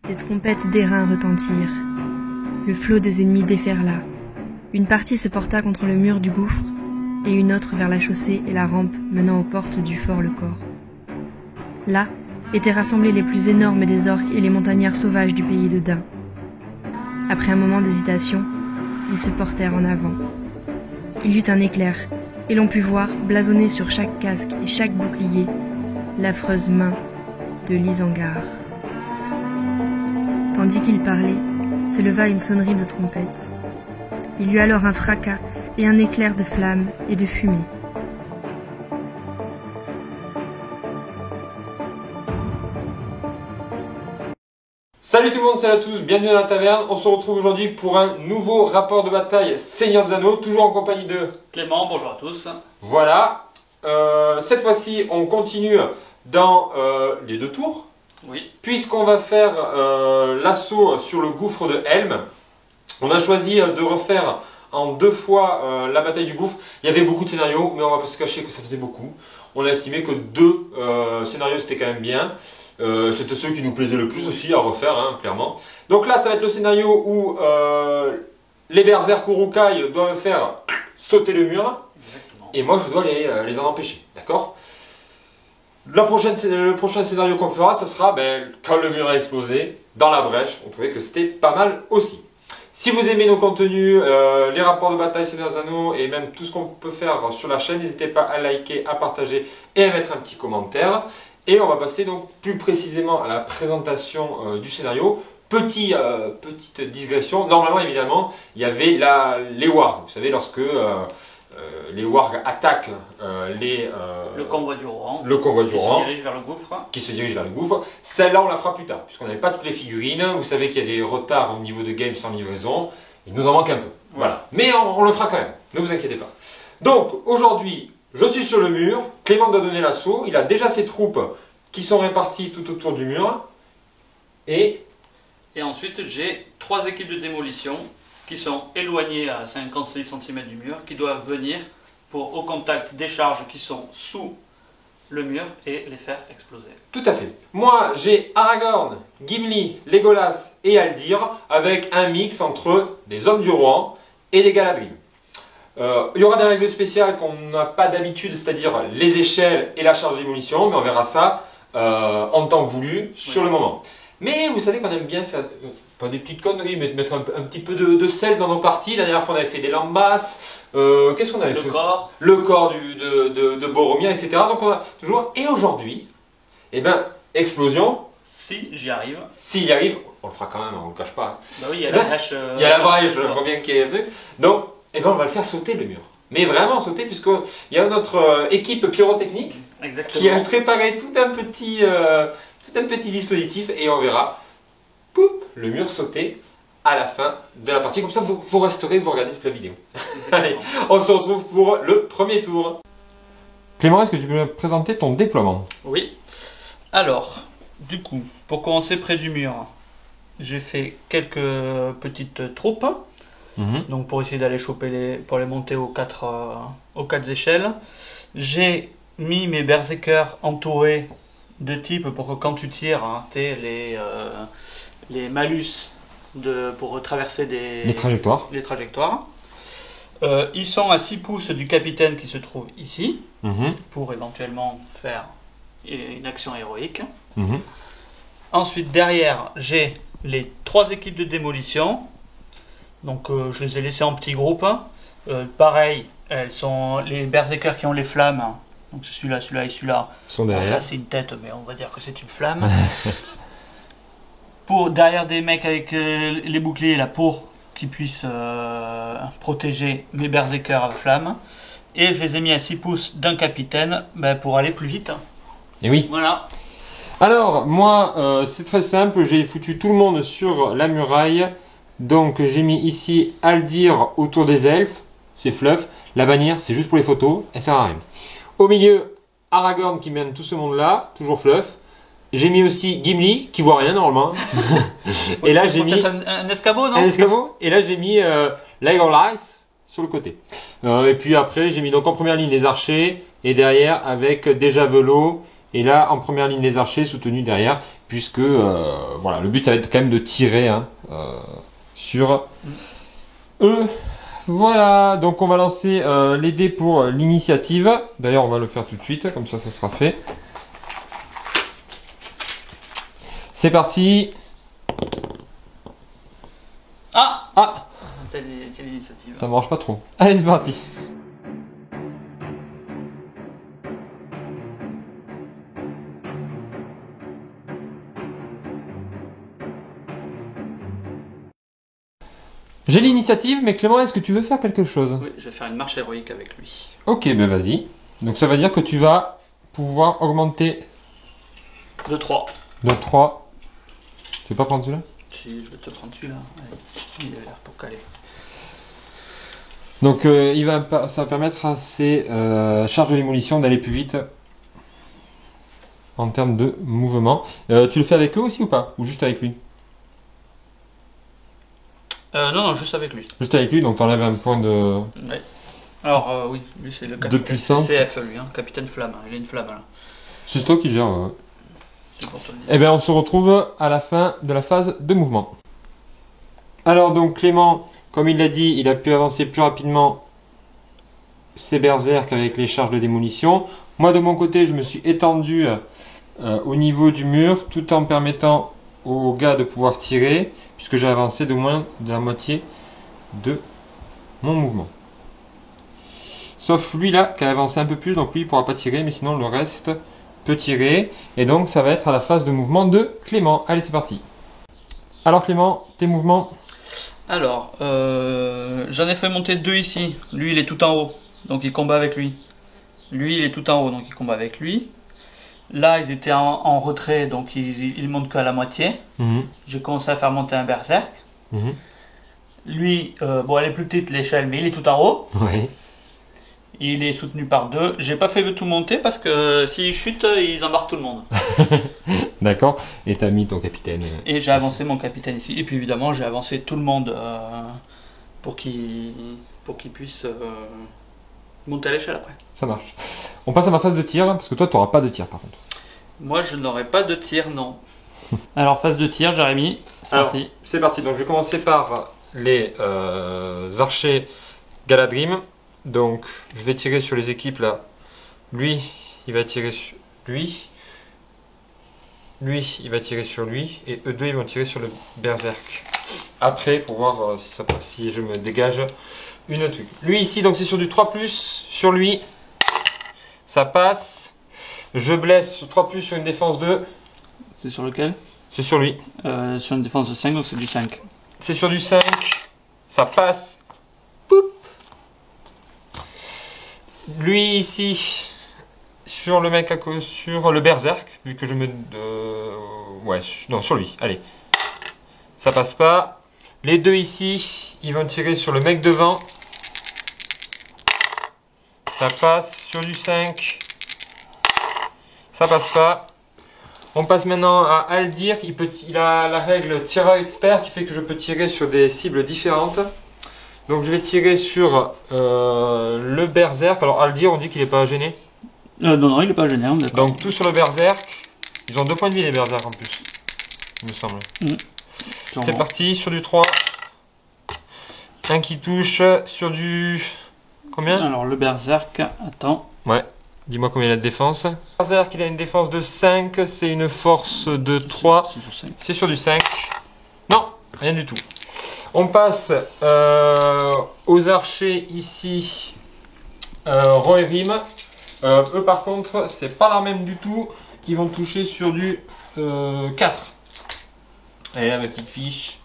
Des trompettes d'airain retentirent. Le flot des ennemis déferla. Une partie se porta contre le mur du gouffre, et une autre vers la chaussée et la rampe menant aux portes du fort Le Corps. Là étaient rassemblés les plus énormes des orques et les montagnards sauvages du pays de Dain. Après un moment d'hésitation, ils se portèrent en avant. Il y eut un éclair, et l'on put voir, blasonnée sur chaque casque et chaque bouclier, l'affreuse main de Lysangar. Tandis qu'il parlait, s'éleva une sonnerie de trompette. Il y eut alors un fracas et un éclair de flammes et de fumée. Salut tout le monde, salut à tous, bienvenue dans la taverne. On se retrouve aujourd'hui pour un nouveau rapport de bataille Seigneur des Anneaux, toujours en compagnie de Clément. Bonjour à tous. Voilà, cette fois-ci on continue dans les deux tours. Oui. Puisqu'on va faire l'assaut sur le gouffre de Helm. On a choisi de refaire en deux fois la bataille du gouffre. Il y avait beaucoup de scénarios, mais on va pas se cacher que ça faisait beaucoup. On a estimé que deux scénarios c'était quand même bien. C'était ceux qui nous plaisaient le plus aussi à refaire, hein, clairement. Donc là, ça va être le scénario où les berserk Uruk-hai doivent faire sauter le mur. Exactement. Et moi, je dois les en empêcher, d'accord? Le prochain scénario qu'on fera, ça sera quand le mur a explosé, dans la brèche. On trouvait que c'était pas mal aussi. Si vous aimez nos contenus, les rapports de bataille Seigneur des Anneaux et même tout ce qu'on peut faire sur la chaîne, n'hésitez pas à liker, à partager et à mettre un petit commentaire. Et on va passer donc plus précisément à la présentation du scénario. Petite digression, normalement évidemment, il y avait les wargs. Vous savez, lorsque les wargs attaquent le convoi du Rohan. Le convoi du Rohan. Qui se dirige vers le gouffre. Qui se dirige vers le gouffre. Celle-là, on la fera plus tard, puisqu'on n'avait pas toutes les figurines. Vous savez qu'il y a des retards au niveau de game sans livraison. Il nous en manque un peu. Voilà. Mais on le fera quand même, ne vous inquiétez pas. Donc, aujourd'hui, je suis sur le mur. Clément doit donner l'assaut. Il a déjà ses troupes qui sont réparties tout autour du mur. Et ensuite, j'ai 3 équipes de démolition qui sont éloignées à 56 cm du mur, qui doivent venir au contact des charges qui sont sous le mur et les faire exploser. Tout à fait. Moi, j'ai Aragorn, Gimli, Legolas et Haldir avec un mix entre des hommes du Rohan et des Galadrim. Il y aura des règles spéciales qu'on n'a pas d'habitude, c'est-à-dire les échelles et la charge de démolition, mais on verra ça en temps voulu sur le moment. Mais vous savez qu'on aime bien faire, pas des petites conneries, mais de mettre un petit peu de sel dans nos parties. La dernière fois, on avait fait des lambas. Qu'est-ce qu'on avait fait? Le corps de Boromir, etc. Donc on a toujours. Et aujourd'hui, explosion. Si j'y arrive. S'il y arrive, on le fera quand même, on ne le cache pas. Bah oui, il y a la brèche. Il y a la brèche, je crois bien qu'il y a truc. Donc, on va le faire sauter le mur. Mais vraiment sauter, puisqu'il y a notre équipe pyrotechnique qui a préparé tout un petit dispositif et on verra le mur sauter à la fin de la partie. Comme ça, vous resterez, vous regardez toute la vidéo. Allez, on se retrouve pour le premier tour. Clément, est-ce que tu peux me présenter ton déploiement? Oui. Alors, du coup, pour commencer près du mur, j'ai fait quelques petites troupes. Donc pour essayer d'aller choper pour les monter aux quatre échelles. J'ai mis mes berserkers entourés de type pour que quand tu tires, tu aies les malus pour traverser les trajectoires. Ils sont à 6 pouces du capitaine qui se trouve ici, pour éventuellement faire une action héroïque. Ensuite, derrière, j'ai les 3 équipes de démolition. Donc je les ai laissés en petits groupes. Pareil, elles sont les berserkers qui ont les flammes. Donc c'est celui-là et celui-là. Sont derrière. Là c'est une tête, mais on va dire que c'est une flamme. Derrière des mecs avec les boucliers là pour qu'ils puissent protéger mes berserkers à flamme. Et je les ai mis à 6 pouces d'un capitaine pour aller plus vite. Et oui. Voilà. Alors moi c'est très simple, j'ai foutu tout le monde sur la muraille. Donc j'ai mis ici Haldir autour des elfes, c'est fluff. La bannière c'est juste pour les photos, elle sert à rien. Au milieu, Aragorn qui mène tout ce monde là, toujours fluff. J'ai mis aussi Gimli qui voit rien normalement. Et là j'ai mis un escabeau, non? Un escabeau. Et là j'ai mis Legolas sur le côté. Et puis après j'ai mis donc en première ligne les archers et derrière avec des javelots. Et là en première ligne les archers soutenus derrière puisque voilà, le but ça va être quand même de tirer hein, sur eux. Voilà, donc on va lancer les dés pour l'initiative. D'ailleurs, on va le faire tout de suite, comme ça sera fait. C'est parti. Ah, c'est l'initiative. ça marche pas trop. Allez, c'est parti. J'ai l'initiative, mais Clément, est-ce que tu veux faire quelque chose? Oui, je vais faire une marche héroïque avec lui. Ok, ben vas-y. Donc ça veut dire que tu vas pouvoir augmenter De 3. de 3. Tu veux pas prendre celui-là? Si, je vais te prendre celui-là. Allez, il a l'air pour caler. Donc ça va permettre à ces charges de démolition d'aller plus vite en termes de mouvement. Tu le fais avec eux aussi ou pas? Ou juste avec lui? Non, juste avec lui. Juste avec lui, donc t'enlèves un point de... Ouais. Alors, oui, lui c'est le De puissance. CF, lui, hein, capitaine flamme. Il a une flamme là. C'est toi qui gères. C'est pour te le dire. Eh bien, on se retrouve à la fin de la phase de mouvement. Alors donc Clément, comme il l'a dit, il a pu avancer plus rapidement ses berserks avec les charges de démolition. Moi de mon côté, je me suis étendu au niveau du mur tout en permettant aux gars de pouvoir tirer, puisque j'ai avancé de moins de la moitié de mon mouvement. Sauf lui là qui a avancé un peu plus, donc lui il pourra pas tirer, mais sinon le reste peut tirer. Et donc ça va être à la phase de mouvement de Clément. Allez, c'est parti. Alors Clément, tes mouvements? Alors, j'en ai fait monter 2 ici. Lui il est tout en haut, donc il combat avec lui. Lui il est tout en haut, donc il combat avec lui. Là ils étaient en retrait, donc ils montent qu'à la moitié. J'ai commencé à faire monter un berserk. Lui, bon elle est plus petite l'échelle, mais il est tout en haut. Oui. Il est soutenu par 2. J'ai pas fait tout monter parce que s'ils chutent, ils embarquent tout le monde. D'accord. Et t'as mis ton capitaine. Et j'ai avancé mon capitaine ici. Et puis évidemment, j'ai avancé tout le monde pour qu'il puisse monter à l'échelle après. Ça marche. On passe à ma phase de tir, parce que toi, tu n'auras pas de tir par contre. Moi, je n'aurai pas de tir, non. Alors, phase de tir, Jérémy. C'est parti. C'est parti. Donc, je vais commencer par les archers Galadrim. Donc, je vais tirer sur les équipes là. Lui, il va tirer sur lui. Lui, il va tirer sur lui. Et eux deux, ils vont tirer sur le berserk. Après, pour voir si ça passe, si je me dégage une truc. Lui ici, donc c'est sur du 3+, sur lui. Ça passe. Je blesse sur 3+, sur une défense 2. C'est sur lequel? C'est sur lui. Sur une défense de 5, donc c'est du 5. C'est sur du 5. Ça passe. Poup. Lui ici, sur le mec sur le berserk, vu que je me... ouais, non, sur lui, allez. Ça passe pas. Les deux ici, ils vont tirer sur le mec devant. Ça passe sur du 5. Ça passe pas. On passe maintenant à Aldir. Il a la règle tireur expert qui fait que je peux tirer sur des cibles différentes. Donc je vais tirer sur le berserk. Alors Aldir, on dit qu'il n'est pas gêné. Non, il n'est pas gêné, d'accord. Donc tout sur le berserk. Ils ont 2 points de vie les berserk en plus, il me semble. C'est parti, sur du 3. Un qui touche, sur du... Combien? Alors le berserk, attends. Ouais, dis-moi combien il a de défense. Le berserk, il a une défense de 5, c'est une force de 3. C'est sur du 5. Non, rien du tout. On passe aux archers ici, Rohirrim. Eux par contre, c'est pas la même du tout. Ils vont toucher sur du 4. Allez là, ma petite fiche.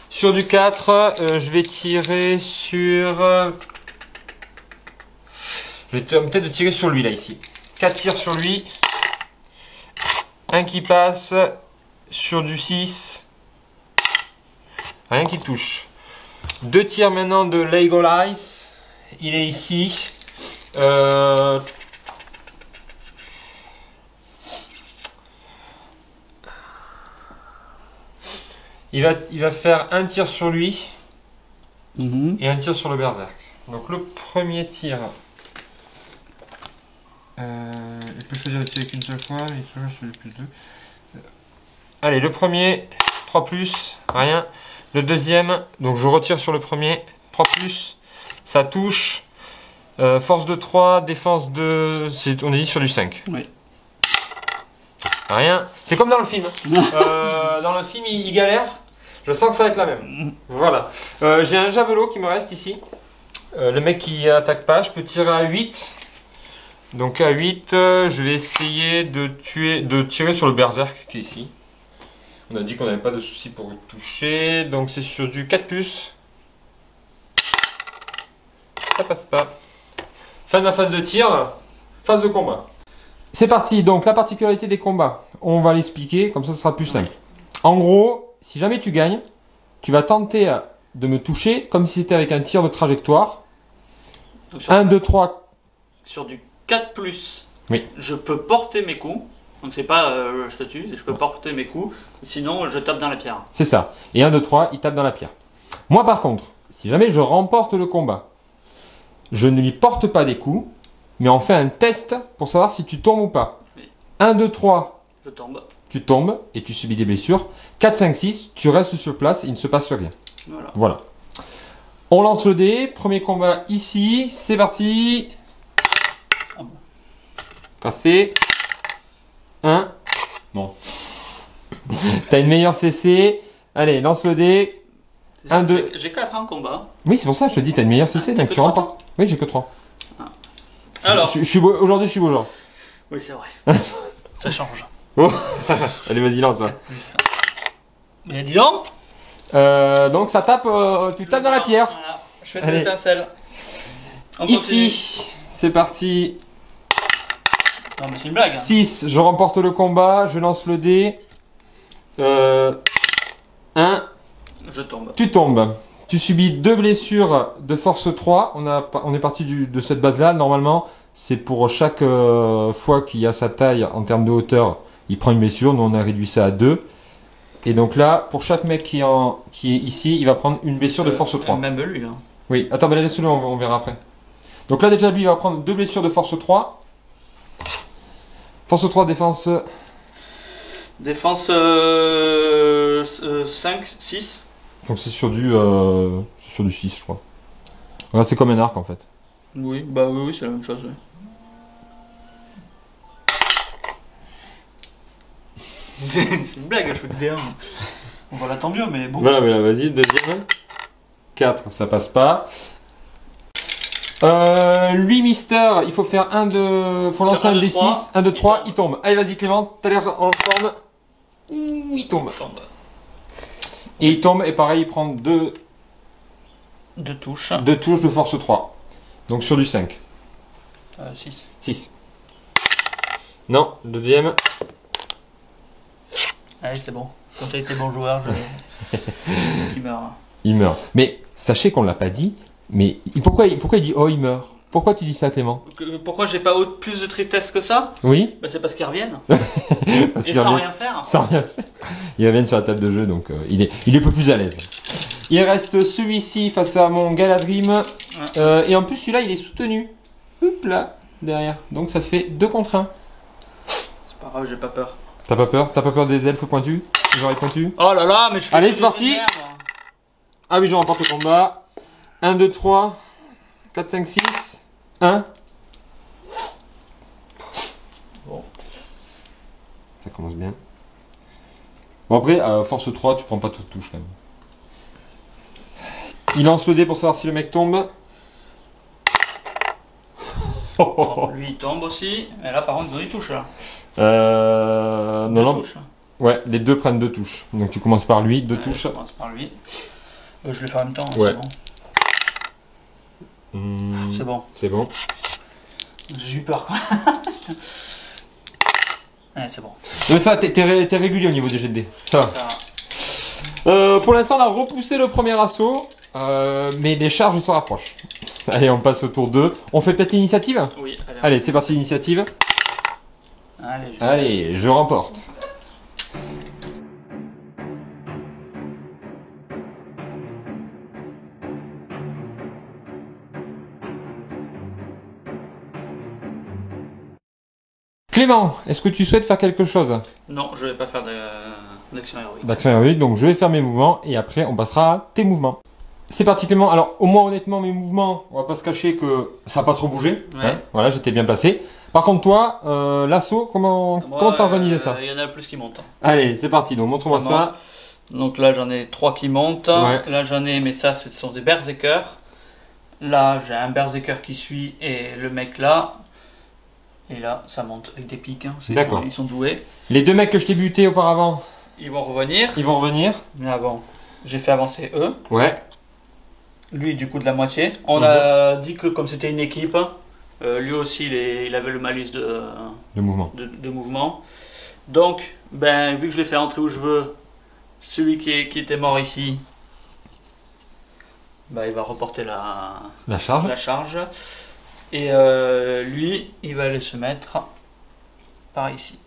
Sur du 4, je vais tirer sur... je vais peut-être de tirer sur lui là ici. 4 tirs sur lui. Un qui passe sur du 6. Rien qui touche. 2 tirs maintenant de Legolas. Il est ici. Il va faire un tir sur lui et un tir sur le berserk. Donc le premier tir, il peut choisir de tirer qu'une seule fois, mais il peut choisir sur le +2. Allez, le premier, 3+, rien. Le deuxième, donc je retire sur le premier, 3+, ça touche. Force de 3, défense de... On est dit sur du 5. Oui. Rien. C'est comme dans le film. Dans le film, il galère. Je sens que ça va être la même. Voilà. J'ai un javelot qui me reste ici. Le mec qui attaque pas, je peux tirer à 8. Donc à 8, je vais essayer de tirer sur le berserk qui est ici. On a dit qu'on n'avait pas de soucis pour le toucher. Donc c'est sur du 4+. Ça passe pas. Fin de ma phase de tir. Phase de combat. C'est parti. Donc la particularité des combats. On va l'expliquer, comme ça ce sera plus simple. En gros, si jamais tu gagnes, tu vas tenter de me toucher comme si c'était avec un tir de trajectoire. 1, 2, 3. Sur du 4+, oui. Je peux porter mes coups. Donc c'est pas je te tue, je peux porter mes coups. Sinon, je tape dans la pierre. C'est ça. Et 1, 2, 3, il tape dans la pierre. Moi par contre, si jamais je remporte le combat, je ne lui porte pas des coups, mais on fait un test pour savoir si tu tombes ou pas. Oui. 1, 2, 3. Je tombe. Tu tombes et tu subis des blessures. 4, 5, 6, tu restes sur place, il ne se passe rien. Voilà. On lance le dé, premier combat ici, c'est parti. Passé. 1. Bon. T'as une meilleure CC. Allez, lance le dé. 1, 2. J'ai 4 en combat. Oui, c'est pour ça, je te dis, t'as une meilleure CC, donc tu remportes. Oui, j'ai que 3. Alors. Aujourd'hui, je suis beau genre. Oui, c'est vrai. Ça change. Oh. Allez, vas-y, lance-moi. Plus. Mais dis donc. Donc ça tape, tu tapes dans la pierre. Voilà. Je fais des étincelles. Ici, c'est parti. Non mais c'est une blague. 6, je remporte le combat, je lance le dé. 1. Je tombe. Tu tombes. Tu subis 2 blessures de force 3. On est parti de cette base-là. Normalement, c'est pour chaque fois qu'il y a sa taille en termes de hauteur, il prend une blessure. Nous, on a réduit ça à 2. Et donc là, pour chaque mec qui est ici, il va prendre une blessure de force 3. Même lui là. Oui, attends, mais laisse-le, on verra après. Donc là, déjà, lui, il va prendre 2 blessures de force 3. Force 3, défense. Défense 5, 6. Donc c'est sur du 6, je crois. Voilà, c'est comme un arc en fait. Oui, bah oui, c'est la même chose. Oui. C'est une blague, je fais que des 1. Voilà, tant mieux, mais bon. Voilà, mais là, vas-y, deuxième. 4, ça passe pas. Lui, Mister, il faut faire faut lancer un D6. 1, 2, 3, il tombe. Allez, vas-y, Clément, t'as l'air en forme. Ouh, il tombe. Et il tombe, et pareil, il prend 2 touches. 2 touches de force 3. Donc sur du 5. 6. 6. Non, deuxième. Allez, c'est bon. Quand t'as été bon joueur, il meurt. Il meurt. Mais sachez qu'on l'a pas dit, mais pourquoi il dit oh il meurt? Pourquoi tu dis ça, Clément? Pourquoi j'ai pas plus de tristesse que ça? Oui. Bah, c'est parce qu'ils reviennent. Parce et sans rien faire. Sans rien faire. Ils reviennent sur la table de jeu, donc il est un peu plus à l'aise. Il reste celui-ci face à mon Galadrim. Et en plus, celui-là, il est soutenu. Hop là, derrière. Donc ça fait 2 contre 1. C'est pas grave, j'ai pas peur. T'as pas peur? T'as pas peur des elfes pointus? Des oreilles pointues? Oh là là, mais je fais. Allez, c'est parti! Ah oui, je remporte le combat. 1, 2, 3, 4, 5, 6. 1. Bon. Ça commence bien. Bon, après, force 3, tu prends pas toute touche quand même. Il lance le dé pour savoir si le mec tombe. Bon, lui il tombe aussi. Et là, par contre, il touche là. Non. Touche. Ouais, les deux prennent 2 touches. Donc tu commences par lui, 2 touches. Je commence par lui. Je le fais en même temps. Ouais. C'est bon. C'est bon. J'ai eu peur quoi. Ouais, c'est bon. Mais ça, t'es régulier au niveau des jets de dés. Ça va. Pour l'instant, on a repoussé le premier assaut. Mais les charges se rapprochent. Allez, on passe au tour 2. On fait peut-être l'initiative? Oui. Allez, c'est parti, l'initiative. Allez, je remporte. Clément, est-ce que tu souhaites faire quelque chose? Non, je vais pas faire d'action héroïque. D'action héroïque, donc je vais faire mes mouvements et après on passera à tes mouvements. C'est parti Clément. Alors au moins honnêtement mes mouvements, on va pas se cacher que ça n'a pas trop bougé. Ouais. Hein, voilà, j'étais bien placé. Par contre toi, l'assaut, comment t'as organisé ça? Il y en a plus qui montent. Allez, c'est parti, donc montre-moi ça. Donc là j'en ai 3 qui montent. Ouais. Là j'en ai, mais ça ce sont des berserkers. Là j'ai un berserker qui suit et le mec là. Et là ça monte avec des pics. Hein. D'accord. Ils sont doués. Les deux mecs que je t'ai butés auparavant, Ils vont revenir. ils vont revenir. Mais avant, j'ai fait avancer eux. Ouais. Lui du coup de la moitié. On a dit que comme c'était une équipe, lui aussi il avait le malus De mouvement. de mouvement. Donc, ben, vu que je l'ai fait entrer où je veux, celui qui était mort ici, ben, il va reporter La charge. la charge. Et lui, il va aller se mettre par ici.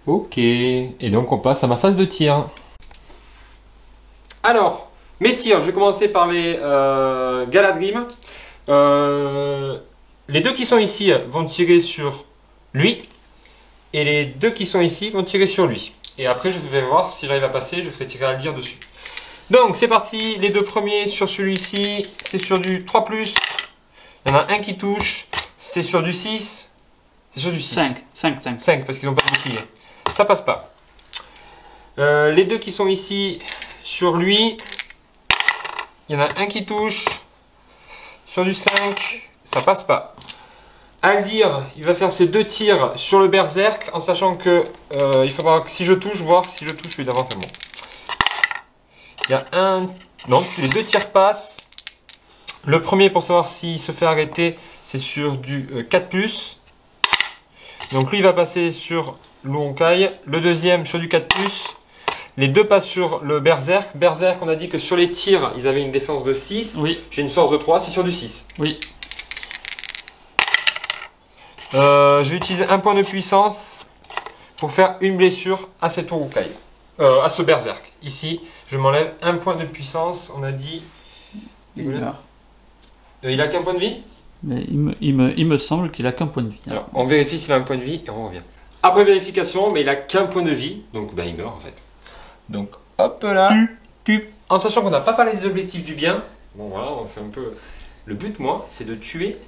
Ok. Et donc on passe à ma phase de tir. Alors, mes tirs, je vais commencer par les Galadrim. Les deux qui sont ici vont tirer sur lui. Et les deux qui sont ici vont tirer sur lui. Et après, je vais voir si j'arrive à passer, je ferai tirer Aldir dessus. Donc, c'est parti. Les deux premiers sur celui-ci, c'est sur du 3+. Il y en a un qui touche, c'est sur du 6. C'est sur du 6. 5 parce qu'ils n'ont pas de bouclier. Ça passe pas. Les deux qui sont ici sur lui, il y en a un qui touche sur du 5. Ça passe pas. Aldir, il va faire ses 2 tirs sur le berserk en sachant que il faudra que si je touche, voir si je touche lui d'avant. Bon. Il y a un. Non, les 2 tirs passent. Le premier, pour savoir s'il se fait arrêter, c'est sur du 4+. Donc lui, il va passer sur l'Uhonkai. Le deuxième, sur du 4+. Les deux passent sur le Berserk. Berserk, on a dit que sur les tirs, ils avaient une défense de 6. Oui. J'ai une force de 3, c'est sur du 6. Oui. Je vais utiliser un point de puissance pour faire une blessure à cet Urukai. À ce Berserk. Ici, je m'enlève un point de puissance. On a dit. Il a qu'un point de vie? Mais il me semble qu'il a qu'un point de vie. Alors, on vérifie s'il a un point de vie et on revient. Après vérification, mais il a qu'un point de vie. Donc, ben, il meurt en fait. Donc, hop là. En sachant qu'on n'a pas parlé des objectifs du bien. Bon, voilà, on fait un peu. Le but, moi, c'est de tuer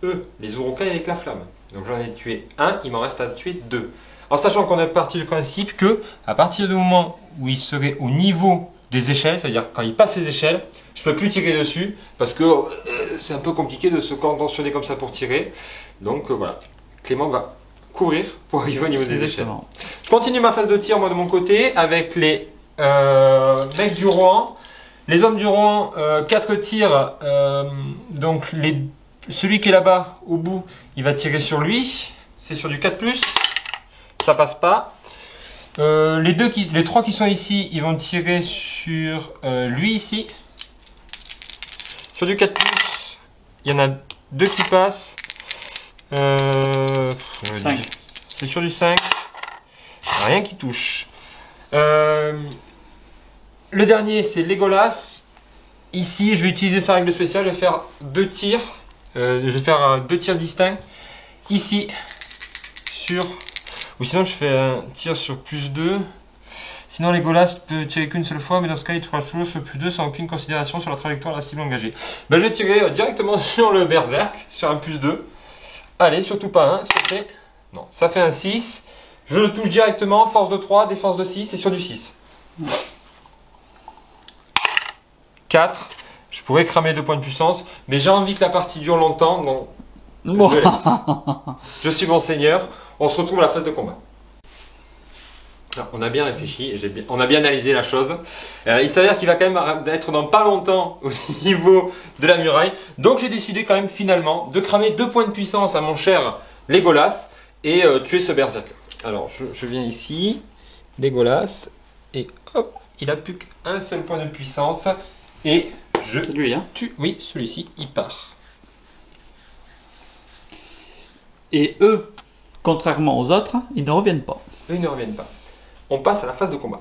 eux, les Urukai avec la flamme. Donc j'en ai tué un, il m'en reste à tuer 2. En sachant qu'on est parti du principe que, à partir du moment où il serait au niveau des échelles, c'est-à-dire quand il passe les échelles, je peux plus tirer dessus parce que c'est un peu compliqué de se contentionner comme ça pour tirer. Donc voilà, Clément va courir pour arriver au niveau des échelles. Je continue ma phase de tir moi de mon côté avec les mecs du Rohan. Les hommes du Rohan, 4 tirs, donc celui qui est là-bas, au bout, il va tirer sur lui. C'est sur du 4+. Ça passe pas. Les 3 qui sont ici, ils vont tirer sur lui ici. Sur du 4+. Il y en a 2 qui passent. 5. C'est sur du 5. Rien qui touche. Le dernier, c'est Legolas. Ici, je vais utiliser sa règle spéciale. Je vais faire 2 tirs. Je vais faire 2 tirs distincts. Ici, sur. Ou sinon, je fais un tir sur +2. Sinon, Legolas peut tirer qu'une seule fois, mais dans ce cas, il fera toujours sur +2 sans aucune considération sur la trajectoire de la cible engagée. Ben, je vais tirer directement sur le Berserk, sur un +2. Allez, surtout pas un, s'il te plaît. Non, ça fait un 6. Je le touche directement, force de 3, défense de 6, et sur du 6. 4. Je pourrais cramer 2 points de puissance, mais j'ai envie que la partie dure longtemps, donc je laisse. Je suis mon seigneur. On se retrouve à la phase de combat. Alors, on a bien réfléchi, on a bien analysé la chose. Il s'avère qu'il va quand même être dans pas longtemps au niveau de la muraille. Donc j'ai décidé quand même finalement de cramer 2 points de puissance à mon cher Legolas et tuer ce berserker. Alors je viens ici, Legolas, et hop, il a plus qu'un seul point de puissance. Et je lui, hein. tue. Oui, celui-ci, il part. Et eux, contrairement aux autres, ils ne reviennent pas. Eux, ils ne reviennent pas. On passe à la phase de combat.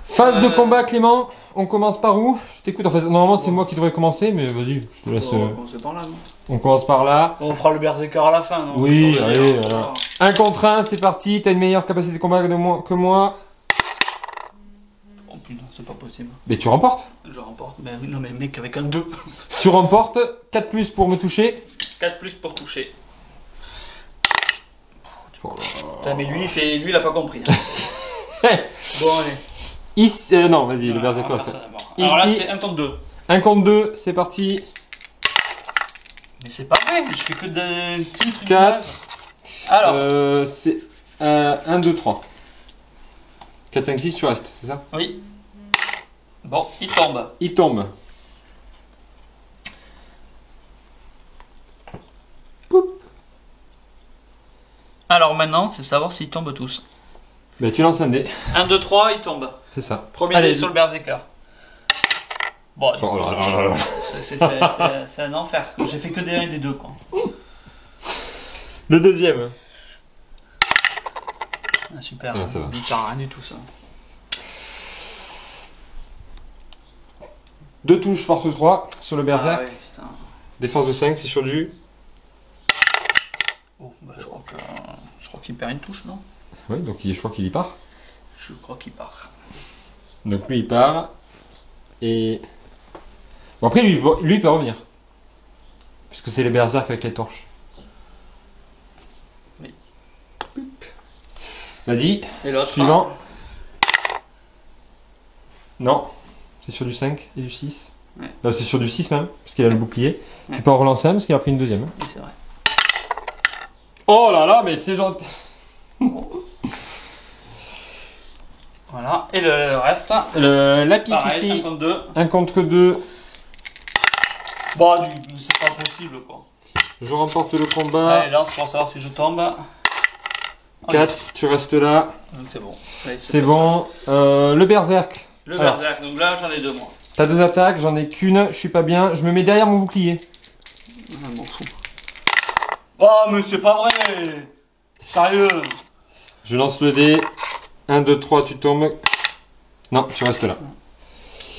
Phase de combat, Clément. On commence par où? Je t'écoute. En fait, normalement, c'est moi qui devrais commencer, mais vas-y, je te laisse. On va commencer par là, non? On commence par là. On fera le berserker à la fin, non? Oui, allez, voilà. 1 contre 1, c'est parti. T'as une meilleure capacité de combat que moi. putain, c'est pas possible. Mais tu remportes. Je remporte. Mais oui, non, mais mec, avec un 2. Tu remportes 4 plus pour me toucher. 4 plus pour toucher. Putain, mais lui, il a pas compris. Bon, allez. Ici, non, vas-y, le berserker. Alors là, Ici, c'est un contre 2. un contre 2, c'est parti. Mais c'est pas vrai, je fais que des petits trucs. 4. Alors. C'est 1, 2, 3. 4, 5, 6, tu restes, c'est ça? Oui. Bon, il tombe. Il tombe. Poup. Alors maintenant, c'est savoir s'ils tombent tous. Ben, tu lances un dé. 1, 2, 3, il tombe. C'est ça. Premier Allez, dé sur le berserker. Bon, oh là là là là. c'est un enfer. J'ai fait que des 1 et des 2, quoi. Le deuxième. Ah, super. Ah, ça va. Il tient rien du tout, ça. 2 touches, force 3 sur le berserk. Ah, ouais, putain. Défense de 5, c'est sur du. Bon, bah, je crois qu'il perd une touche, non? Oui, donc je crois qu'il y part. Je crois qu'il part. Donc lui il part. Et. Bon, après lui il peut revenir. Puisque c'est les berserk avec les torches. Oui. Vas-y. Et l'autre? Suivant. Non. C'est sur du 5 et du 6. Ouais. Non, c'est sur du 6 même, parce qu'il a le bouclier. Ouais. Tu peux en relancer un parce qu'il a pris une deuxième. Oui, c'est vrai. Oh là là, mais c'est gentil. Voilà. Et le reste? La pique Pareil, ici. 1 contre 2. 1 contre 2. Bon, c'est pas possible, quoi. Je remporte le combat. Allez, lance pour savoir si je tombe. 4, tu restes là. C'est bon. Allez, C'est bon. Le berserk. Le berserk, donc là j'en ai 2 moi. T'as 2 attaques, j'en ai qu'une, je suis pas bien. Je me mets derrière mon bouclier. Je m'en fous. Oh, mais c'est pas vrai! Sérieux? Je lance le dé. 1, 2, 3, tu tombes. Non, tu restes là.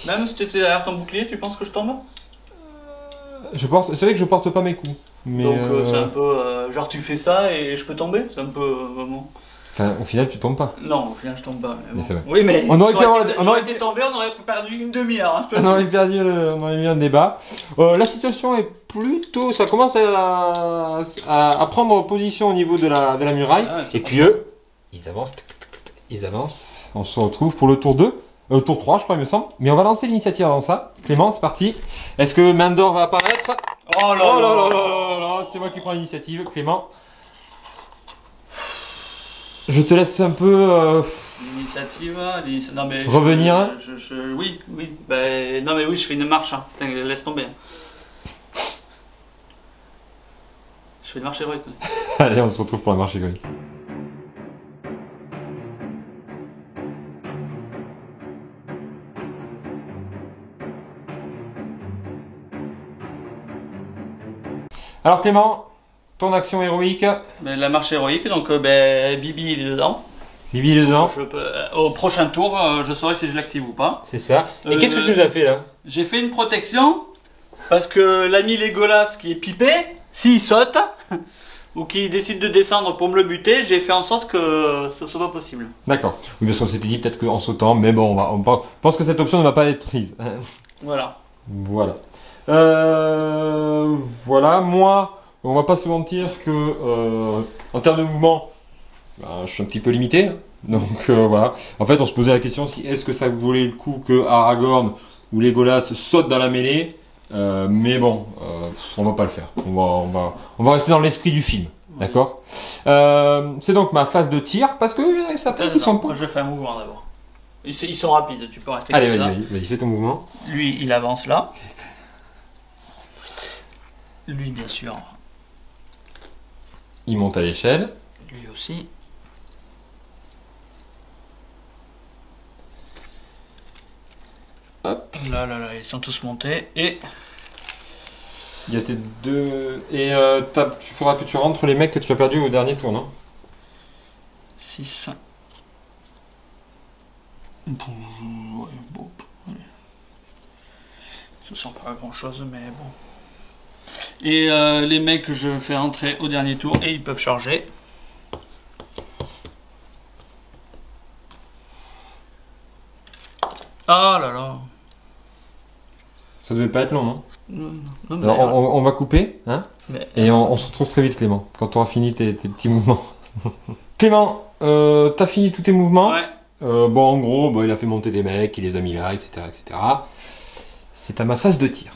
Même si tu étais derrière ton bouclier, tu penses que je tombe? C'est vrai que je porte pas mes coups. Mais donc c'est un peu. Genre tu fais ça et je peux tomber? C'est un peu. Vraiment. Enfin, au final, tu tombes pas. Non, au final, je tombe pas. Mais bon. C'est vrai. Oui, mais. On aurait pu avoir j'aurais été tombé, on aurait perdu une demi-heure. Hein, on aurait eu un débat. La situation est plutôt. Ça commence à prendre position au niveau de la muraille. Ah, et puis eux, ils avancent. Ils avancent. On se retrouve pour le tour 2. Tour 3, je crois, il me semble. Mais on va lancer l'initiative avant ça. Clément, c'est parti. Est-ce que main d'or va apparaître? Oh là là là là là là, c'est moi qui prends l'initiative. Clément. Je te laisse un peu. L'initiative, non mais. Revenir. Oui. Ben, non mais oui, je fais une marche. Hein. Putain, laisse tomber. Je fais une marche héroïque. Allez, on se retrouve pour la marche héroïque. Alors Clément, ton action héroïque. Ben, la marche héroïque, donc ben, Bibi il est dedans. Bibi est dedans. Au prochain tour, je saurai si je l'active ou pas. C'est ça. Et qu'est-ce que tu nous as fait là? J'ai fait une protection parce que l'ami Legolas qui est pipé, s'il saute ou qu'il décide de descendre pour me le buter, j'ai fait en sorte que ce soit pas possible. D'accord. Oui, parce qu'on s'était dit peut-être qu'en sautant, mais bon, on pense que cette option ne va pas être prise. Voilà. Voilà. Voilà, moi, on va pas se mentir que en termes de mouvement, ben, je suis un petit peu limité. Donc voilà. En fait, on se posait la question si est-ce que ça valait le coup que Aragorn ou Legolas sautent dans la mêlée. Mais bon, on va pas le faire. On va rester dans l'esprit du film. Oui. D'accord. C'est donc ma phase de tir parce que y en a certains qui sont pas. Moi, je fais un mouvement d'abord. Ils sont rapides, tu peux rester Allez, comme ça. Vas-y, fais ton mouvement. Lui, il avance là. Lui, bien sûr. Il monte à l'échelle. Lui aussi. Hop. Là, ils sont tous montés. Et. Il y a tes deux. Et il faudra que tu rentres les mecs que tu as perdus au dernier tour, non? 6. Ce sent pas grand chose, mais bon. Et les mecs, je fais rentrer au dernier tour et ils peuvent charger. Ah là là. Ça devait pas être long, non? Non, Alors, on va couper, hein? mais- Et on se retrouve très vite, Clément, quand tu auras fini tes petits mouvements. Clément, t'as fini tous tes mouvements? Ouais. Bon, en gros, il a fait monter des mecs, il les a mis là, etc., etc. C'est à ma phase de tir.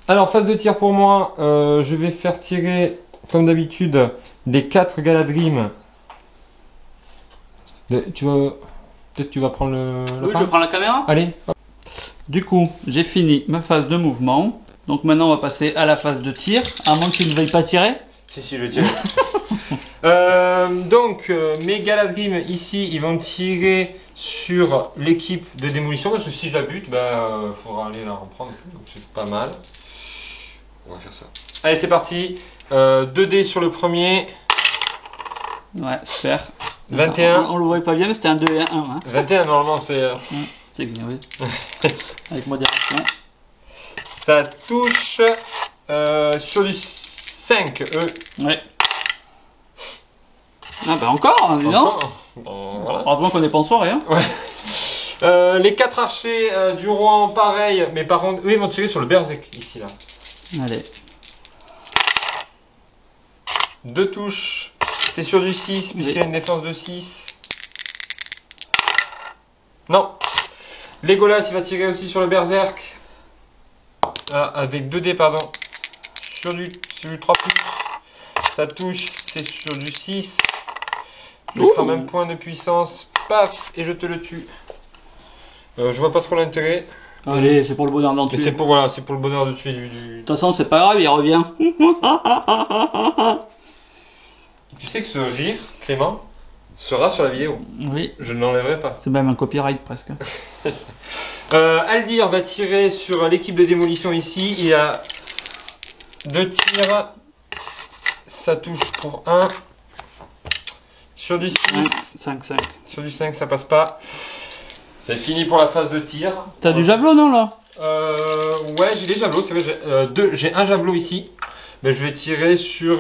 Alors, phase de tir pour moi, je vais faire tirer, comme d'habitude, les 4 Galadrim. Peut-être tu vas prendre le Oui, pain. je prends la caméra. Allez. Du coup, j'ai fini ma phase de mouvement. Donc maintenant, on va passer à la phase de tir. À moins que tu ne veuilles pas tirer. Si, je tire. Donc, mes Galadrim ici, ils vont tirer sur l'équipe de démolition. Parce que si je la bute, il faudra aller la reprendre. Donc, c'est pas mal. On va faire ça. Allez, c'est parti. 2 dés sur le premier. Ouais, super. 21. On le voyait pas bien, mais c'était un 2 et un 1. Hein. 21, normalement, c'est. C'est bien, oui. Avec modération. Ça touche sur du 5. Ouais. Ah bah encore, dis donc. Bon, voilà. Heureusement qu'on n'est pas en soirée. Hein. Les 4 archers du roi, pareil. Mais par contre, eux, ils vont tirer sur le berserk, ici, là. Allez. 2 touches. C'est sur du 6, puisqu'il y a une défense de 6. Non. Legolas, il va tirer aussi sur le berserk. Avec 2 dés, pardon. Sur du 3 plus. Ça touche, c'est sur du 6. Je crame un point de puissance. Paf, et je te le tue. Je vois pas trop l'intérêt. Allez, c'est pour le bonheur d'en Mais tuer. c'est pour le bonheur de tuer du. De toute façon, c'est pas grave, il revient. Tu sais que ce rire, Clément, sera sur la vidéo. Oui, Je ne l'enlèverai pas. c'est même un copyright presque. Aldir va tirer sur l'équipe de démolition ici. Il a 2 tirs. Ça touche pour 1. Sur du 6. 5-5. Sur du 5, ça passe pas. C'est fini pour la phase de tir. T'as du javelot, non, là? Ouais, j'ai des javelots. C'est vrai, j'ai un javelot ici. Mais je vais tirer sur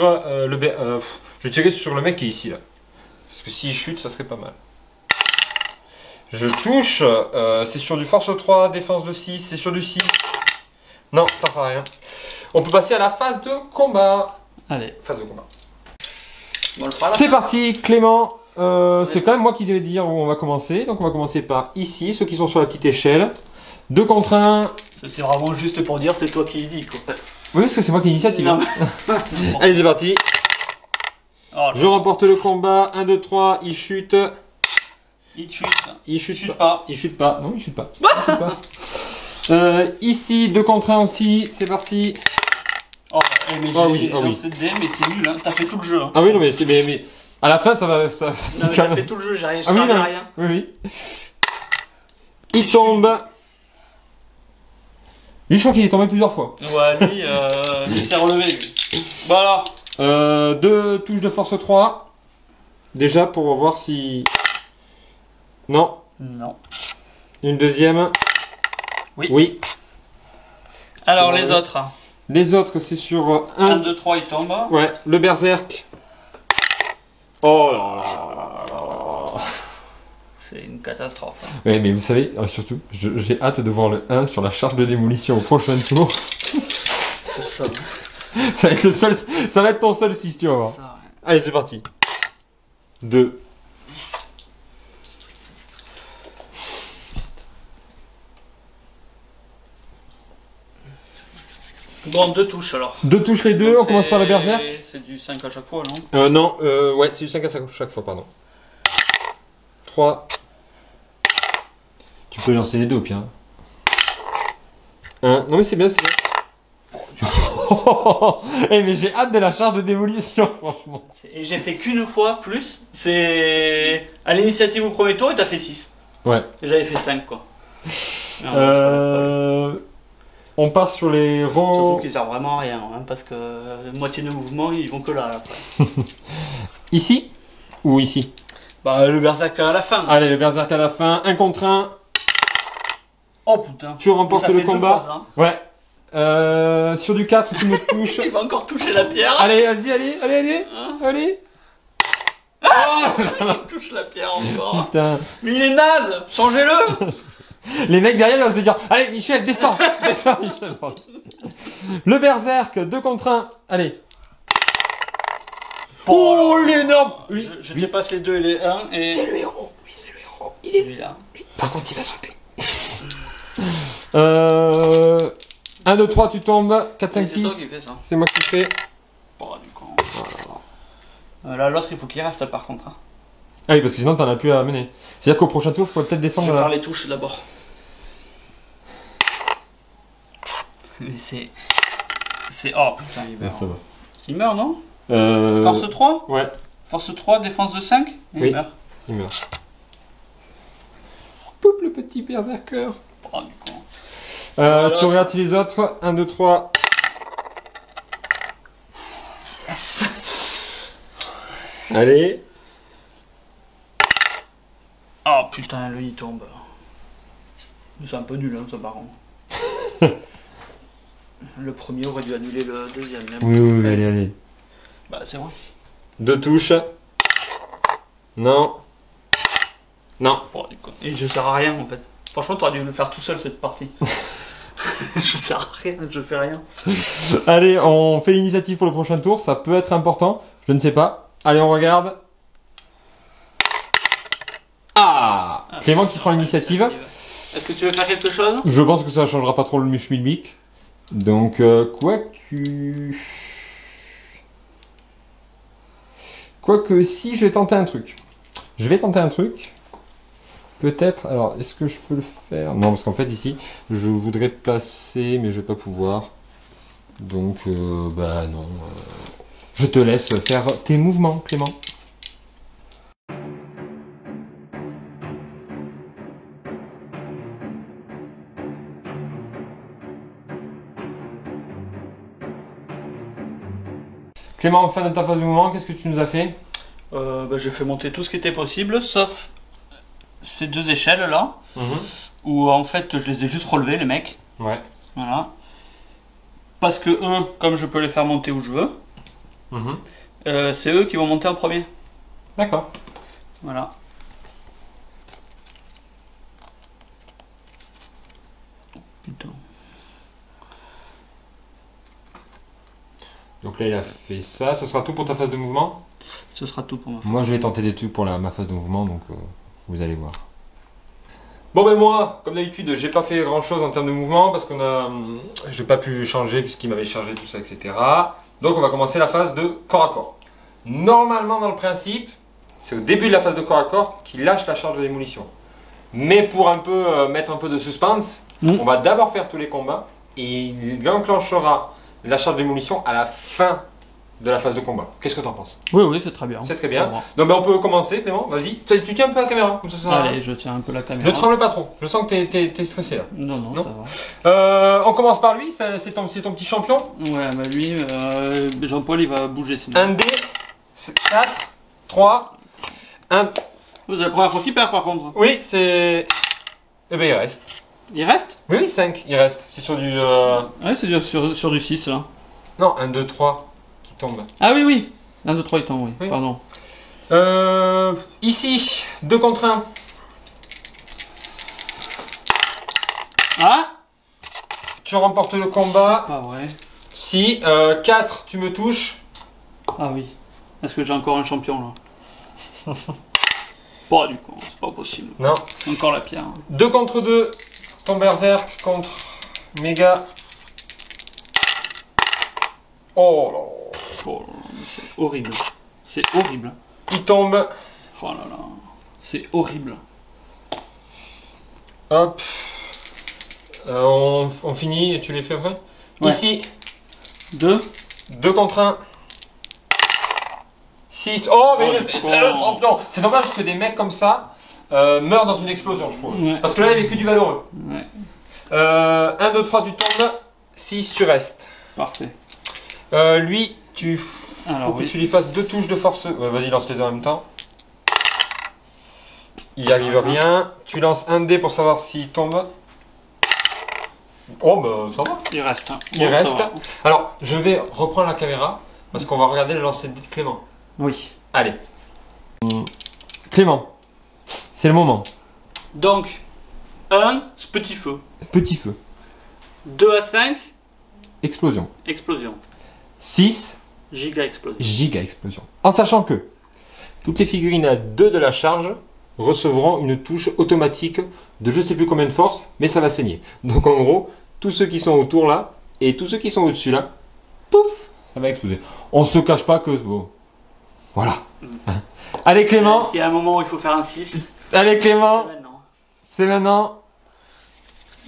je vais tirer sur le mec qui est ici là. Parce que s'il chute, ça serait pas mal. Je touche. C'est sur du force 3, défense de 6. C'est sur du 6. Non, ça fera rien. On peut passer à la phase de combat. Allez. Phase de combat. Bon, le fera là. C'est parti, Clément. C'est quand même moi qui devais dire où on va commencer. Donc on va commencer par ici, ceux qui sont sur la petite échelle. 2 contre 1. C'est vraiment juste pour dire, c'est toi qui dis, quoi. Oui, parce que c'est moi qui ai l'initiative. Non, Allez, c'est parti. Oh, Je remporte le combat. 1, 2, 3. Il chute. il chute. Il chute Chute pas. pas. Il chute pas. Non, il chute pas. Il chute pas. Ici, 2 contre 1 aussi. C'est parti. Oh, mais j'ai oui, lancé oui. de dés, mais t'es nul, hein. T'as fait tout le jeu. Hein. Ah oui, non, mais à la fin, ça va. Ça, Non, mais t'as fait tout le jeu, j'ai rien. Ah oui, non. Rien. Oui, oui. Il tombe. Lui, je crois qu'il est tombé plusieurs fois. Ouais, lui, il s'est relevé, lui. Bon alors. 2 touches de force 3. Déjà pour voir si. Non. Non. Une deuxième. Oui. Oui. Alors, Ouais. les autres. Les autres, c'est sur 1, 1. 2, 3, il tombe. Ouais, le berserk. Oh là là là là. C'est une catastrophe. Hein. Ouais, mais vous savez, surtout, j'ai hâte de voir le 1 sur la charge de démolition au prochain tour. C'est ça. Ça va être le seul, ça va être ton seul 6, tu vas voir. Ça, ouais. Allez, c'est parti. 2. Bon, 2 touches alors. 2 touches les deux, Donc, on commence par le c'est- berserk. C'est du 5 à chaque fois, non? Non, ouais, c'est du 5 à chaque fois, pardon. 3. Tu peux lancer les deux au pire. 1. Non, mais c'est bien, c'est bien. Eh, mais j'ai hâte de la charge de démolition, franchement. Et j'ai fait qu'une fois plus. C'est à l'initiative au premier tour et t'as fait 6. Ouais. Et j'avais fait 5 quoi. Non, On part sur les rangs. surtout qu'ils servent vraiment à rien, hein, parce que moitié de mouvement ils vont que là. Après. Ici ou ici? Bah le berserk à la fin. Allez, le berserk à la fin. 1 contre 1. Oh putain. Tu remportes Ça le fait deux combat. fois, ça, hein. Ouais. Sur du 4, tu me touches. Il va encore toucher la pierre. Allez, vas-y, allez. Hein Allez. Il touche la pierre encore. Putain. Mais il est naze. Changez-le. Les mecs derrière ils vont se dire allez Michel, descends. Descends Michel. Le berserk, 2 contre 1. Allez. Oh, il est énorme. Je dépasse les 2 et les 1 et... C'est le héros. Oui, c'est le héros. Il est là. Par contre, il va sauter. 1, 2, 3, tu tombes. 4, 5, 6. C'est moi qui fais. Oh, du con. Là, l'autre, il faut qu'il reste par contre. Hein. Ah oui, parce que sinon, t'en as plus à mener. C'est-à-dire qu'au prochain tour, je pourrais peut-être descendre. Je vais faire les touches d'abord. Mais c'est. Oh putain, il meurt. Ça va. Il meurt, non Force 3 Ouais. Force 3, défense de 5 Oui. Il meurt. Il meurt. Poup, le petit berserker. Oh, du con. Tu regardes les autres. 1, 2, 3. Yes. Allez. Oh putain, lui il tombe. C'est un peu nul, hein, ça par contre. Le premier aurait dû annuler le deuxième. Même. Oui, allez. Bah, c'est vrai. 2 touches. Non. Non. Oh, et je sers à rien en fait. Franchement, t'aurais dû le faire tout seul cette partie. Je sers à rien, je fais rien. Allez, on fait l'initiative pour le prochain tour. Ça peut être important. Je ne sais pas. Allez, on regarde. Ah, Clément qui prend l'initiative. Est-ce que tu veux faire quelque chose? Je pense que ça ne changera pas trop le Schmilblick. Donc, Quoique, si, je vais tenter un truc. Peut-être, alors, est-ce que je peux le faire? Non, parce qu'en fait, ici, je voudrais passer, mais je vais pas pouvoir. Donc, bah non. Je te laisse faire tes mouvements, Clément. Clément, en fin de ta phase de mouvement, qu'est-ce que tu nous as fait? J'ai fait monter tout ce qui était possible, sauf ces 2 échelles là, où en fait je les ai juste relevées les mecs. Ouais. Voilà. Parce que eux, comme je peux les faire monter où je veux, c'est eux qui vont monter en premier. D'accord. Voilà. Oh, putain. Donc là, il a fait ça. Ce sera tout pour ta phase de mouvement? Ce sera tout pour moi. Moi, je vais tenter des trucs pour ma phase de mouvement, donc vous allez voir. Bon, ben moi, comme d'habitude, j'ai pas fait grand chose en termes de mouvement parce j'ai pas pu changer puisqu'il m'avait chargé tout ça, etc. Donc, on va commencer la phase de corps à corps. Normalement, dans le principe, c'est au début de la phase de corps à corps qu'il lâche la charge de démolition. Mais pour un peu mettre un peu de suspense, on va d'abord faire tous les combats et il enclenchera la charge de démolition à la fin de la phase de combat. Qu'est-ce que tu en penses? Oui, c'est très bien. C'est très bien. Donc on peut commencer, Clément, vas-y. Tu tiens un peu la caméra comme ça. Allez, je tiens un peu la caméra. Ne tremble pas trop, je sens que t'es stressé là. Non, ça va. On commence par lui, c'est ton petit champion. Ouais, bah lui, Jean-Paul il va bouger sinon. 1 dé, 4, 3, 1. C'est la première fois qu'il perd par contre. Oui, c'est... Eh ben il reste. Il reste? Oui, 5, il reste. C'est sur du... Ouais, c'est sur du 6 là. Non, 1, 2, 3 qui tombe. Ah oui. 1, 2, 3 il tombe, oui. Pardon. Ici, 2 contre 1. Ah, Tu remportes le combat. pas vrai. Si, 4, tu me touches. Ah oui. Est-ce que j'ai encore un champion là? Pas du coup, c'est pas possible. Non. Encore la pierre. 2 contre 2. Ton berserk contre Méga. Oh là. Oh là là, c'est horrible. C'est horrible. Il tombe. Oh là là. C'est horrible. Hop. On finit et tu les fais après. Ouais. Ici, 2. 2 contre 1. 6. Oh, mais Oh, c'est oh. le champion. C'est dommage que des mecs comme ça meurent dans une explosion, je trouve. Ouais. Parce que là, il n'y avait que du valeureux. Ouais. 1, 2, 3, tu tombes. 6, tu restes. Parfait. Lui, Alors, faut que tu lui fasses 2 touches de force. Ouais, vas-y, lance les deux en même temps. Il n'y arrive rien. Tu lances un dé pour savoir s'il tombe. Oh, bah ça va. Il reste. Hein. Il Bon, ça reste. va. Alors, je vais reprendre la caméra parce qu'on va regarder le lancer de dé de Clément. Oui. Allez. Clément, c'est le moment. Donc, 1, petit feu. Petit feu. 2 à 5, Explosion. explosion. 6, Giga explosion. giga explosion. En sachant que toutes les figurines à 2 de la charge recevront une touche automatique de je sais plus combien de force, mais ça va saigner. Donc en gros, tous ceux qui sont autour là, et tous ceux qui sont au-dessus là, pouf, ça va exploser. On se cache pas que... Bon, voilà. Allez Clément. S'il y a un moment où il faut faire un 6, Allez Clément. c'est maintenant. C'est maintenant.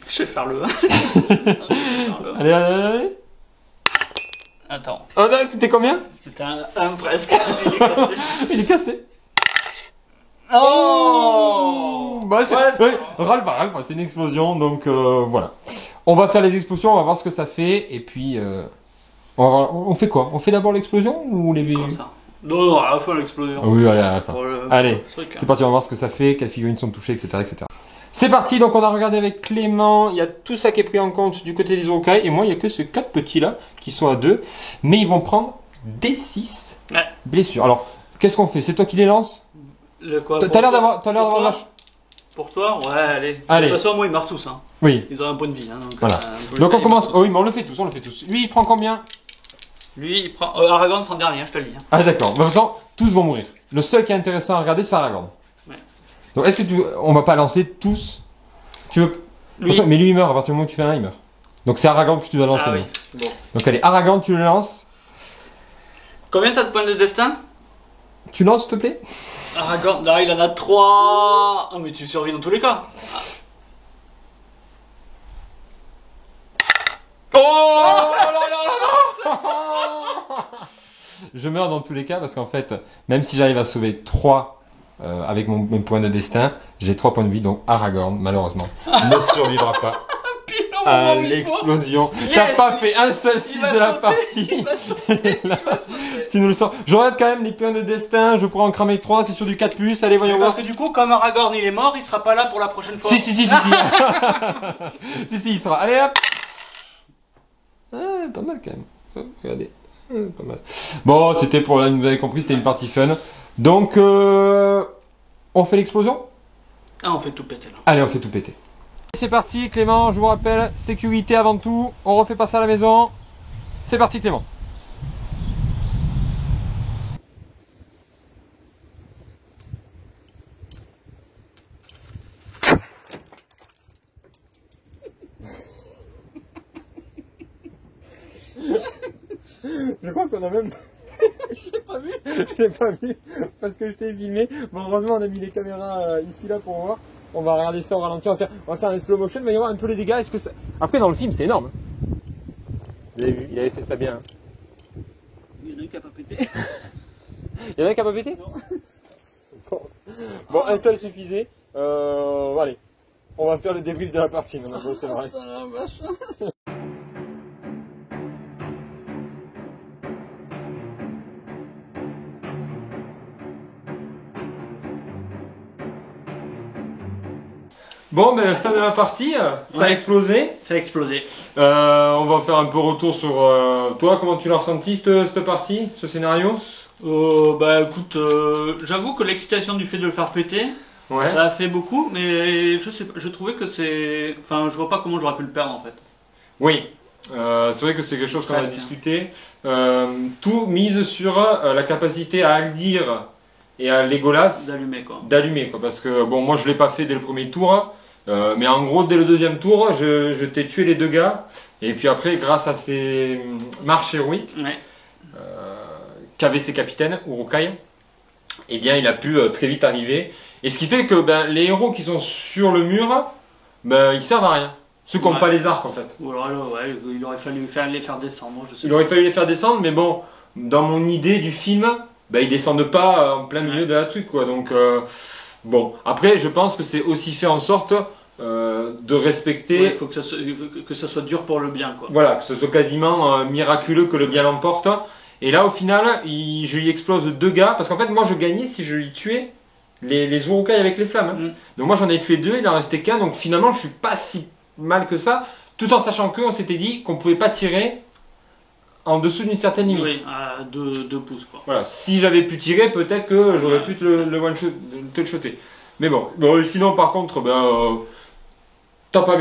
Je vais faire le 1. Allez, allez, allez. Attends, Oh non, c'était combien? c'était un 1 presque. Il est cassé. Il est cassé. Oh Bah, c'est... Ouais, ouais, râle pas, c'est une explosion, donc voilà. On va faire les explosions, on va voir ce que ça fait, et puis... on, va voir- on fait quoi? On fait d'abord l'explosion ou les... Comme ça. Non, à la fin l'explosion. Ah oui, allez, à la fin. Allez, pour le truc, c'est parti, on va voir ce que ça fait, quelles figurines sont touchées, etc. etc. C'est parti, donc on a regardé avec Clément, il y a tout ça qui est pris en compte du côté des Urukai, et moi il n'y a que ces 4 petits là qui sont à 2, mais ils vont prendre des 6 Ouais. blessures. Alors, qu'est-ce qu'on fait? C'est toi qui les lances? Le quoi, T'as pour l'air toi d'avoir Pour la... toi Pour toi Ouais, allez. Allez. De toute façon, moi, ils meurent tous. Hein. Oui, Ils ont un point de vie. Hein, donc, voilà. vous Donc le on savez, commence... ils Oh oui, mais on le fait tous, on le fait tous. Lui il prend combien? Lui, il prend. Aragorn, c'est en dernier, je te le dis. Hein. Ah d'accord, de toute façon, tous vont mourir. Le seul qui est intéressant à regarder, c'est Aragorn. Ouais. Donc est-ce que tu... On va pas lancer tous... Tu veux... Lui. Mais lui il meurt, à partir du moment où tu fais un, il meurt. Donc c'est Aragorn que tu dois lancer. Ah oui. donc. Bon. Donc allez, Aragorn, tu le lances. Combien t'as de points de destin Tu lances, s'il te plaît? Aragorn, là, il en a 3. Oh, mais tu survis dans tous les cas. Oh là là là là. Je meurs dans tous les cas parce qu'en fait, même si j'arrive à sauver 3 avec mes points de destin, j'ai 3 points de vie, donc Aragorn, malheureusement, ne survivra pas Pile au à moment où il faut. l'explosion. Yes. T'as pas fait un seul 6 Il va de la sauter, partie. Il va sauter. Il va sauter. Tu nous le sors. J'aurais quand même les points de destin, je pourrais en cramer 3, c'est sur du 4+, allez voyons voir. Parce que du coup, comme Aragorn il est mort, il sera pas là pour la prochaine fois. Si, si, si, si, si. Si, il sera. Allez hop. Ah, pas mal quand même. Oh, regardez. Pas mal. Bon, c'était pour là, vous avez compris, c'était une partie fun. Donc, on fait l'explosion? Ah, on fait tout péter là. Allez, on fait tout péter. C'est parti, Clément, je vous rappelle, sécurité avant tout. On refait pas ça à la maison. C'est parti, Clément. Je crois qu'on a même... Je l'ai pas vu. Je l'ai pas vu parce que je t'ai filmé. Bon, heureusement, on a mis les caméras ici là pour voir. On va regarder ça au ralenti. On va faire un slow motion. Mais il va y avoir un peu les dégâts. Est-ce que ça... Après, dans le film, c'est énorme. Vous avez vu, il avait fait ça bien. Il y en a un qui a pas pété. Il y en a un qui a pas pété? Non. Bon, un seul suffisait. Bon, allez. On va faire le débrief de la partie maintenant. Bon, c'est vrai. Ça, la vache. Bon, ben, fin de la partie. Ça a Ouais. explosé. Ça a explosé. On va faire un peu retour sur toi. Comment tu l'as ressenti cette partie, ce scénario? Bah écoute, j'avoue que l'excitation du fait de le faire péter, Ouais. ça a fait beaucoup, mais je sais pas, je trouvais que c'est. Enfin, je vois pas comment j'aurais pu le perdre en fait. Oui, c'est vrai que c'est quelque chose qu'on a Presque. discuté. Tout mise sur la capacité à Aldir et à Legolas D'allumer quoi. d'allumer, quoi. Parce que bon, moi je l'ai pas fait dès le premier tour, mais en gros dès le deuxième tour, je t'ai tué les 2 gars. Et puis après, grâce à ces marches héroïques Ouais. qu'avaient ses capitaines Urukai, eh bien il a pu très vite arriver. Et ce qui fait que ben, les héros qui sont sur le mur, ben, ils servent à rien. Ceux qui n'ont Ouais. pas les arcs en fait. Ou alors là, ouais, il aurait fallu les faire descendre, je sais Il aurait fallu les faire descendre, mais bon, dans mon idée du film, bah, ils descendent pas en plein milieu Ouais. de la truc, quoi. Donc, bon. Après, je pense que c'est aussi fait en sorte de respecter, Il faut que ça soit dur pour le bien quoi. voilà, que ce soit quasiment miraculeux que le bien l'emporte. Et là, au final, je lui explose 2 gars, parce qu'en fait, moi, je gagnais si je lui tuais les Urukai avec les flammes. Hein. Mm. Donc moi, j'en ai tué 2, il en restait qu'un, donc finalement, je suis pas si mal que ça, tout en sachant qu'on s'était dit qu'on pouvait pas tirer en dessous d'une certaine limite. Oui, à 2 pouces quoi. Voilà, si j'avais pu tirer, peut-être que j'aurais pu te le one shot, te le shotter. Mais bon, sinon par contre, ben, T'as pas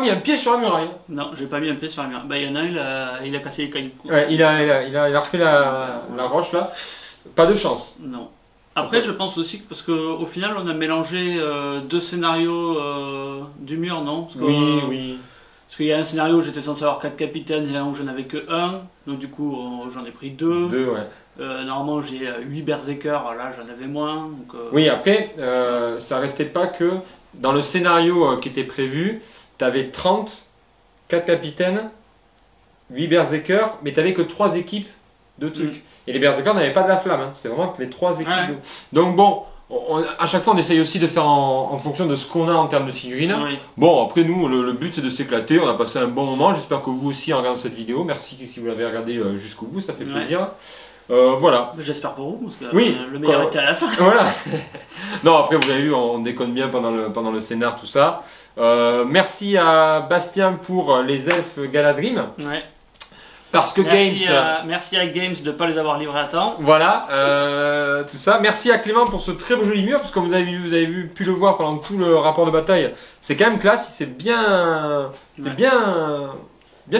mis un pied sur la muraille. Non, j'ai pas mis un pied sur la muraille. Bah, il y en a un, il a cassé les cailloux. Ouais, il a refait la roche là. Pas de chance. Non. Après, je pense aussi que parce qu'au final, on a mélangé deux scénarios du mur, non? Parce que, oui. Parce qu'il y a un scénario où j'étais censé avoir 4 capitaines et un où j'en avais que un. Donc du coup, j'en ai pris 2. 2, ouais. Normalement, j'ai 8 berserkers, là j'en avais moins. Donc, Oui, après, ça restait pas que dans le scénario qui était prévu, tu avais 4 capitaines, 8 berserkers, mais tu n'avais que 3 équipes de trucs. Et les berserkers n'avaient pas de la flamme, hein. C'est vraiment que les 3 équipes. Ouais. Donc bon, à chaque fois on essaye aussi de faire en fonction de ce qu'on a en termes de figurines. Oui. Bon, après nous, le but c'est de s'éclater, on a passé un bon moment, j'espère que vous aussi en regardant cette vidéo, merci si vous l'avez regardé jusqu'au bout, ça fait plaisir. Voilà. J'espère pour vous, parce que oui, le meilleur était à la fin. Voilà. Non, après vous avez vu, on déconne bien pendant le scénar, tout ça. Merci à Bastien pour les elfes Galadrim. Ouais. Parce que merci à Games de ne pas les avoir livrés à temps. Voilà, tout ça. Merci à Clément pour ce très beau joli mur, parce que comme vous avez pu le voir pendant tout le rapport de bataille, c'est quand même classe, il s'est bien fait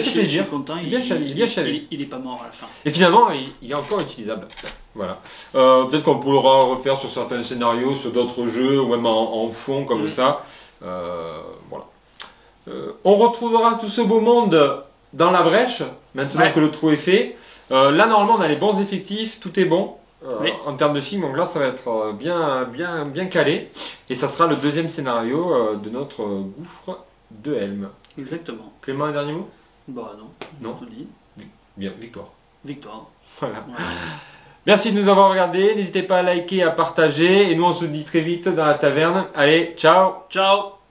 plaisir. Je suis content, il est bien chalé. Il est pas mort à la fin. Et finalement, il est encore utilisable. Voilà. Peut-être qu'on pourra refaire sur certains scénarios, sur d'autres jeux, ou même en fond comme ça. Voilà. On retrouvera tout ce beau monde dans la brèche, maintenant que le trou est fait. Là, normalement, on a les bons effectifs, tout est bon en termes de film. Donc là, ça va être bien calé. Et ça sera le deuxième scénario de notre gouffre de Helm. Exactement. Clément, un dernier mot? Bah non, je te dis. Bien, victoire. Victoire. Voilà. Merci de nous avoir regardés. N'hésitez pas à liker, à partager. Et nous, on se dit très vite dans la taverne. Allez, ciao! Ciao!